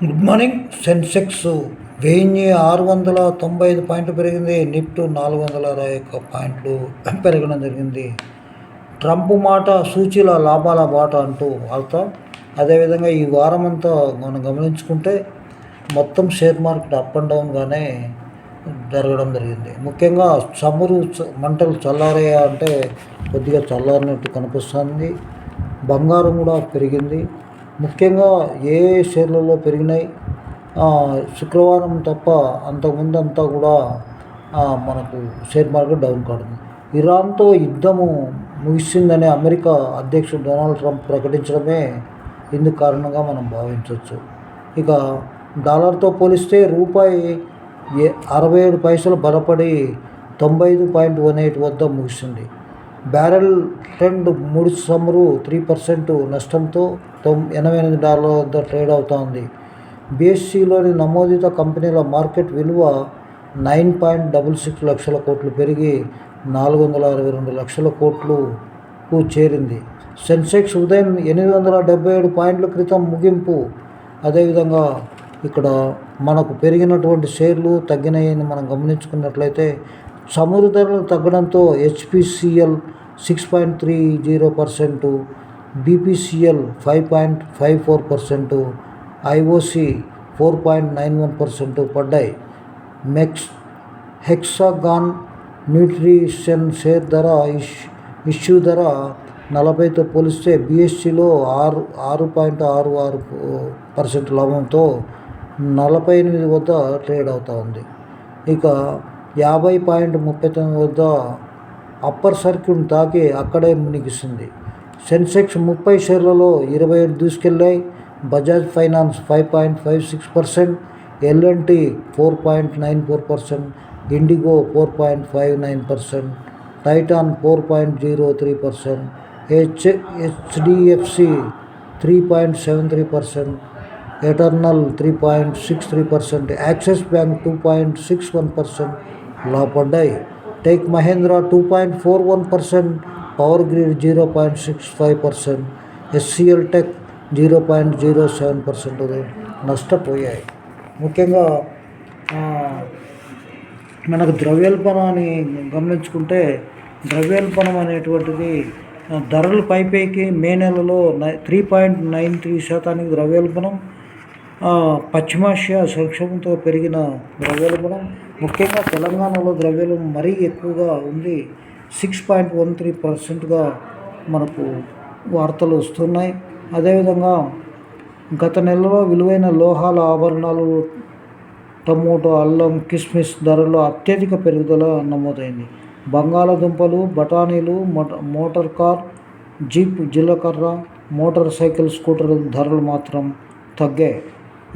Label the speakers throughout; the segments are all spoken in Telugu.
Speaker 1: Good morning. సెన్సెక్స్ 1695 పాయింట్లు పెరిగింది. నిఫ్టీ 421 పాయింట్లు పెరగడం జరిగింది. ట్రంప్ మాట సూచీల లాభాల బాట అంటూ వార్త. అదేవిధంగా ఈ వారం అంతా మనం గమనించుకుంటే మొత్తం షేర్ మార్కెట్ అప్ అండ్ డౌన్గానే జరగడం జరిగింది. ముఖ్యంగా మంటలు చల్లారయ్యా అంటే కొద్దిగా చల్లారినట్టు కనిపిస్తుంది. బంగారం కూడా పెరిగింది. ముఖ్యంగా ఏ షేర్లలో పెరిగినాయి, శుక్రవారం తప్ప అంతకుముందు అంతా కూడా మనకు షేర్ మార్కెట్ డౌన్ కాడింది. ఇరాన్తో యుద్ధము ముగిసిందని అమెరికా అధ్యక్షుడు డొనాల్డ్ ట్రంప్ ప్రకటించడమే ఇందుకు కారణంగా మనం భావించవచ్చు. ఇక డాలర్తో పోలిస్తే రూపాయి 67 పైసలు బలపడి 95.18 వద్ద ముగిసింది. బ్యారెల్ ట్రెండ్ ముడి చమురు 3% నష్టంతో $88 వద్ద ట్రేడ్ అవుతోంది. BSEలోని నమోదిత కంపెనీల మార్కెట్ విలువ 9.66 లక్షల కోట్లు పెరిగి 462 లక్షల కోట్లకు చేరింది. సెన్సెక్స్ ఉదయం 877 పాయింట్ల క్రితం ముగింపు. అదేవిధంగా ఇక్కడ మనకు పెరిగినటువంటి షేర్లు తగ్గినాయని మనం గమనించుకున్నట్లయితే చమురు ధరలు తగ్గడంతో HPCL 6.30%, BPCL 5.54%, IOC 4.91% పడ్డాయి. హెక్సాగాన్ న్యూట్రిషన్ షేర్ ధర ఇష్యూ ధర 40తో పోలిస్తే BSEలో 6.66% లాభంతో 48 వద్ద ట్రేడ్ అవుతూ ఉంది. ఇక 50.39 వద్ద అప్పర్ సర్క్యూట్ను తాకి అక్కడే మునిగిస్తుంది. సెన్సెక్స్ 30 షేర్లలో 27 దూసుకెళ్ళాయి. Bajaj finance 5.56%, L&T 4.94%, IndiGo 4.59%, Titan 4.03%, HDFC 3.73%, Eternal 3.63%, Axis bank 2.61% లాభపడ్డాయి. Tech Mahindra 2.41%, power grid 0.65%, SCL tech 0.07% నష్టపోయాయి. ముఖ్యంగా మనకు ద్రవ్యోల్బణాన్ని గమనించుకుంటే ద్రవ్యోల్బణం అనేటువంటిది ధరలు పైకి మే నెలలో 3.93% ద్రవ్యోల్బణం, పశ్చిమాసియా సంక్షోభంతో పెరిగిన ద్రవ్యోల్బణం. ముఖ్యంగా తెలంగాణలో ద్రవ్యోల్బణం మరీ ఎక్కువగా ఉంది. 6.13%గా మనకు వార్తలు వస్తున్నాయి. అదేవిధంగా గత నెలలో విలువైన లోహాల ఆభరణాలు, టమోటో, అల్లం, కిస్మిస్ ధరల్లో అత్యధిక పెరుగుదల నమోదైంది. బంగాళాదుంపలు, బఠానీలు, మోటార్ కార్, జీప్, జీలకర్ర, మోటార్ సైకిల్, స్కూటర్ ధరలు మాత్రం తగ్గాయి.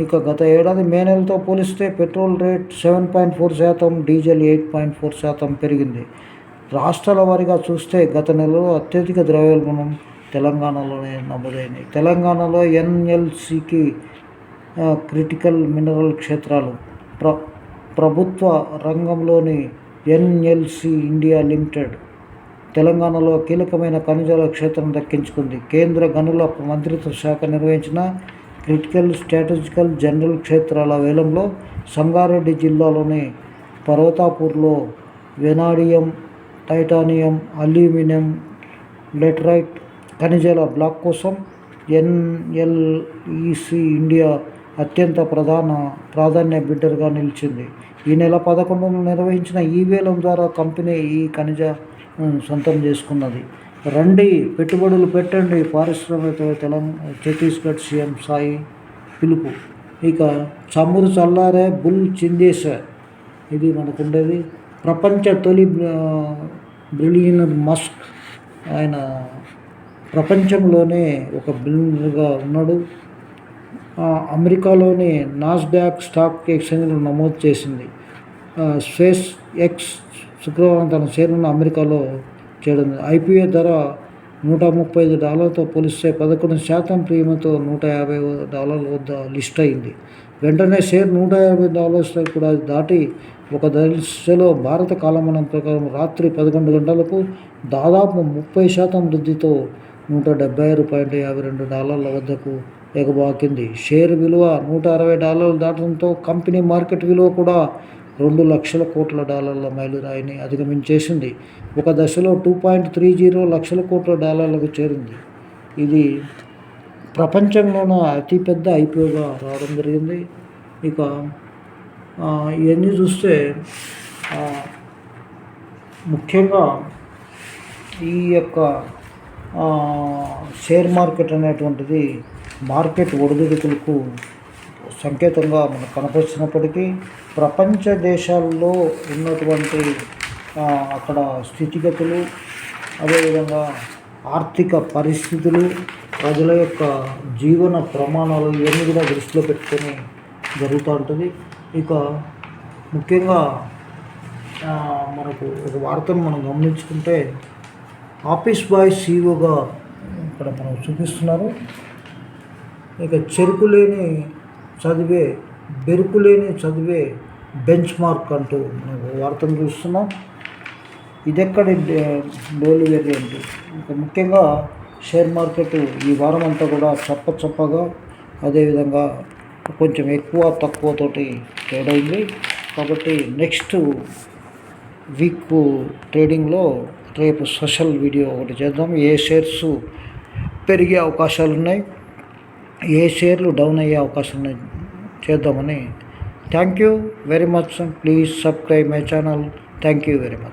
Speaker 1: ఇక గత ఏడాది మే నెలతో పోలిస్తే పెట్రోల్ రేట్ 7.4%, డీజిల్ 8.4% పెరిగింది. రాష్ట్రాల వారీగా చూస్తే గత నెలలో అత్యధిక ద్రవ్యోల్బణం తెలంగాణలోనే నమోదైంది. తెలంగాణలో NLCకి క్రిటికల్ మినరల్ క్షేత్రాలు, ప్రభుత్వ రంగంలోని NLC ఇండియా లిమిటెడ్ తెలంగాణలో కీలకమైన ఖనిజాల క్షేత్రం దక్కించుకుంది. కేంద్ర గనుల మంత్రిత్వ శాఖ నిర్వహించిన క్రిటికల్ స్ట్రాటజికల్ జనరల్ క్షేత్రాల వేలంలో సంగారెడ్డి జిల్లాలోని పర్వతాపూర్లో వెనాడియం, టైటానియం, అల్యూమినియం, లెటరైట్ ఖనిజాల బ్లాక్ కోసం NLEC ఇండియా అత్యంత ప్రాధాన్య బిడ్డర్గా నిలిచింది. ఈ నెల 11న నిర్వహించిన ఈ వేలం ద్వారా కంపెనీ ఈ ఖనిజ సొంతం చేసుకున్నది. రండి పెట్టుబడులు పెట్టండి పారిశ్రామికవేత్తల ఛత్తీస్గఢ్ సీఎం సాయి పిలుపు. ఇక చమురు చల్లారే, బుల్ చిందేశా. ఇది మనకుండేది. ప్రపంచ తొలి బిలియనర్ మస్క్. ఆయన ప్రపంచంలోనే ఒక బిలియనర్గా ఉన్నాడు. అమెరికాలోని నాస్డాక్ స్టాక్ ఎక్స్చేంజ్లో నమోదు చేసింది. స్పేస్ ఎక్స్ శుక్రవారం తన షేర్లను అమెరికాలో చేయడం. IPO ధర $135తో పోలిస్తే 11% ప్రీమియంతో $150 వద్ద లిస్ట్ అయింది. వెంటనే షేర్ $150 కూడా దాటి ఒక దశలో భారత కాలమానం ప్రకారం రాత్రి 11 గంటలకు దాదాపు 30% వృద్ధితో $176.52 వద్దకు ఎగబాకింది. షేర్ విలువ $160 దాటడంతో కంపెనీ మార్కెట్ విలువ కూడా $2,00,00,000 మైలురాయిని అధిగమించేసింది. ఒక దశలో $2.30 లక్షల కోట్ల చేరింది. ఇది ప్రపంచంలోనే అతిపెద్ద ఐపీఓగా రావడం జరిగింది. ఇక ఇవన్నీ చూస్తే ముఖ్యంగా ఈ యొక్క షేర్ మార్కెట్ అనేటువంటిది మార్కెట్ ఒడిదుడుకులకు సంకేతంగా మనకు కనపరిచినప్పటికీ ప్రపంచ దేశాల్లో ఉన్నటువంటి అక్కడ స్థితిగతులు, అదేవిధంగా ఆర్థిక పరిస్థితులు, ప్రజల యొక్క జీవన ప్రమాణాలు ఇవన్నీ కూడా దృష్టిలో పెట్టుకొని జరుగుతూ ఉంటుంది. ఇక ముఖ్యంగా మనకు ఒక వార్తను మనం గమనించుకుంటే ఆఫీస్ బాయ్ సీఈఓగా ఇక్కడ మనం చూపిస్తున్నారు. ఇక బెరుకులేని చదివే బెంచ్ మార్క్ అంటూ మనం వార్తను చూస్తున్నాం. ఇదెక్కడి డోలు వేరియంట్. ఇక ముఖ్యంగా షేర్ మార్కెట్ ఈ వారం అంతా కూడా చప్పగా, అదేవిధంగా కొంచెం ఎక్కువ తక్కువతోటి ట్రేడ్ అయింది. కాబట్టి నెక్స్ట్ వీక్ ట్రేడింగ్లో రేపు స్పెషల్ వీడియో ఒకటి చేద్దాం. ఏ షేర్స్ పెరిగే అవకాశాలు ఉన్నాయి, ఏ షేర్లు డౌన్ అయ్యే అవకాశం ఉన్నాయి చేద్దామని. Thank you very much. Please subscribe my channel. Thank you very much.